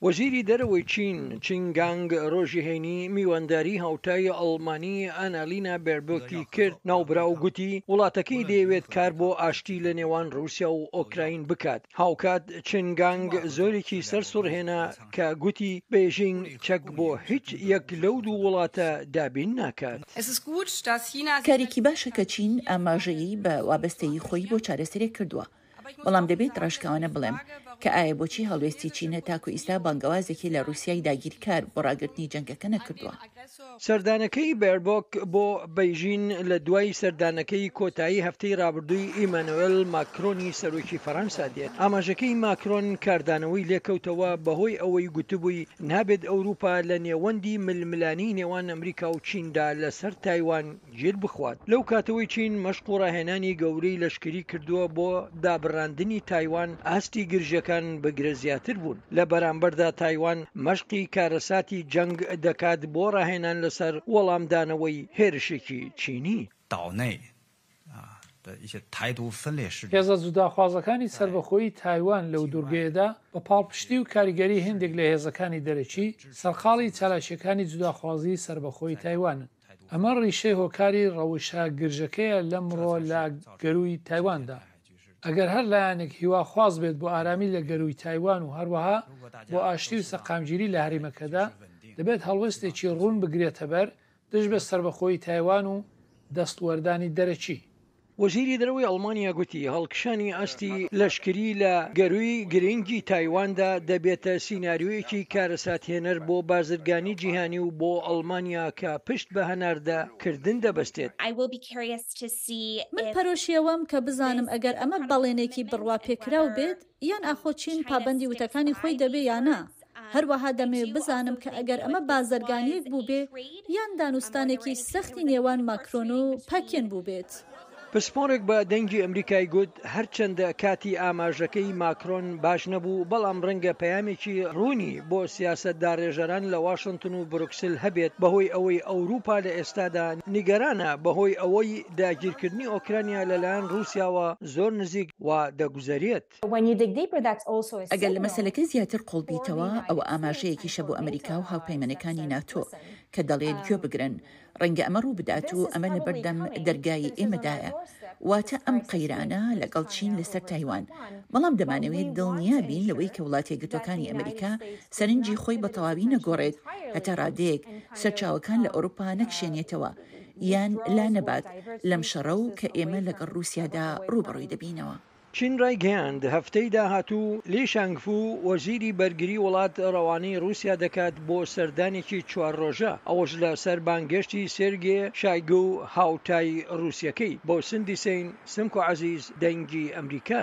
وەزیری دەرەوەی چین چینگانگ ڕۆژی هەینی میوانداری هاوتای ئەڵمانی ئانالینا بێربۆکی کرد ناوبراو گوتی وڵاتەکەی دەیەوێت کار بۆ ئاشتی لە نێوان رووسیا و ئۆکراین بکات. هاوکات چینگانگ زۆرێکی سەرسوڕهێنا کە گوتی بێژینگ چەک بۆ هیچ یەک لەو دوو وڵاتە دابین ناکات. کارێکی باشە کە چین ئاماژەیی بە وابەستەیی خۆی بۆ چارەسەرێک کردووە، بەڵام دەبێت ڕاشکاوانە بڵێم کە ئایا بۆچی هەڵوێستی چینە تاکو ئیستا بانگەوازێکی لە رووسیای داگیرکار بۆ ڕاگررتنی جەنگەکە نەکردووە. سەردانەکەی بێربۆک بۆ بەیژین لە دوای سەردانەکەی کۆتایی هەفتەی ڕابردووی ئیمانوئێل ماکرۆنی سەرۆکی فەڕەنسا دێت. ئاماژەکەی ماکرۆن کاردانەوەی لێکەوتەوە بەهۆی ئەوەی گوتبووی نابێت ئەوروپا لە نێوەندی ململانی نێوان ئەمریکا و چیندا لەسەر تایوان گیر بخوات. لەو کاتەوەی چین مەشق و ڕاهێنانی گەورەی لەشکری کردووە بۆ دابڕاندنی تایوان ئاستی گرژەکان بەگرە زیاتر بوون. لە بەرامبەردا تایوان مەشقی کارەساتی جەنگ دەکات بۆ ڕاهێنان لەسەر وەڵامدانەوەی هێرشێکی چینی. هێزە جوداخوازەکانی سربەخۆیی تایوان لەو دوورگەیەدا بە پاڵپشتی و کاریگەری هێندێک لە هێزەکانی دەرەکی سەرقاڵی چالاشیەکانی جوداخوازی سربەخۆی تایوانن. ئەمە ڕیشەی هۆکاری ڕەوشە گرژەکەیە لەمڕۆ لە گەروی تایواندا. ئەگەر هەر لایەنێک هیواخواز بێت بۆ ئارامی لە گەروی تایوان و هەروەها بۆ ئاشتی و سەقامگیری لە هەرێمەکەدا دەبێت هەڵوەستێکی ڕوون بگرێتە بەر دژ بە سربەخۆی تایوان و دەستوەردانی دەرەکی. وەزیری دەرەوەی ئەڵمانیا گوتی هەڵکشانی ئاستی لەشکری لە گەروی گرنگی تایواندا دەبێتە سیناریۆیەکی کارەساتهێنەر بۆ بازرگانی جیهانی و بۆ ئەڵمانیا کە پشت بە هەناردەکردن دەبەستێت. من پەرۆشیەوەم کە بزانم ئەگەر ئەمە بەڵێنێکی بڕوا پێکراو بێت یان ئاخۆچین پابەندی وتەکانی خۆی دەبێ یانە. هەروەها دەمەوێت بزانم کە ئەگەر ئەمە بازرگانیەک بوو بێ یان دانوستانێکی سەختی نێوان ماکرۆن و پەکێن بوو بێت. پسپۆرێک بە دەنگی ئەمریکای گوت هەرچەندە کاتی ئاماژەکەی ماکرۆن باش نەبوو بەڵام ڕەنگە پەیامێکی ڕوونی بۆ سیاسەتدارێژەران لە واشنگتن و بروکسل هەبێت بەهۆی ئەوەی ئەوروپا لە ئێستادا نیگەرانە بەهۆی ئەوەی داگیرکردنی ئۆکرانیا لەلایەن رووسیاوە زۆر نزیک وا دەگوزارێت. ئەگەر لە مەسەلەکە زیاتر قوڵبیتەوە ئەوە ئاماژەیەکی شە بۆ ئەمریکا و هاوپەیمانەکانی ناتۆ کە دەڵێت گوێ بگرن ڕەنگە ئەمە ڕوو بدات و ئەمە لە بەردەم دەرگای ئێمەدایە واتە ئەم قەیرانە لەگەڵ چین لەسەر تایوان. بەڵام دەمانەوێت دڵنیا بین لەوەی کە وڵاتە یەکگرتووەکانی ئەمریکا سەرنجی خۆی بە تەواوی نەگۆڕێت هەتا ڕادەیەک سەرچاوەکان لە ئەوروپا نەکشێنێتەوە یان لا نەبات لەم شەڕە و کە ئێمە لەگەڵ رووسیادا ڕوبەڕووی دەبینەوە. چین ڕایگەیاند هەفتەی داهاتوو لی شانگفو وەزیری بەرگری وڵات ڕەوانەی رووسیا دەکات بۆ سەردانێکی 4 ڕۆژە ئەوەش لە سەر بانگەشتی سێرگێ شایگو و هاوتای رووسیەکەی. بۆ سندی سین سمکۆ عەزیز دەنگی ئەمریکا.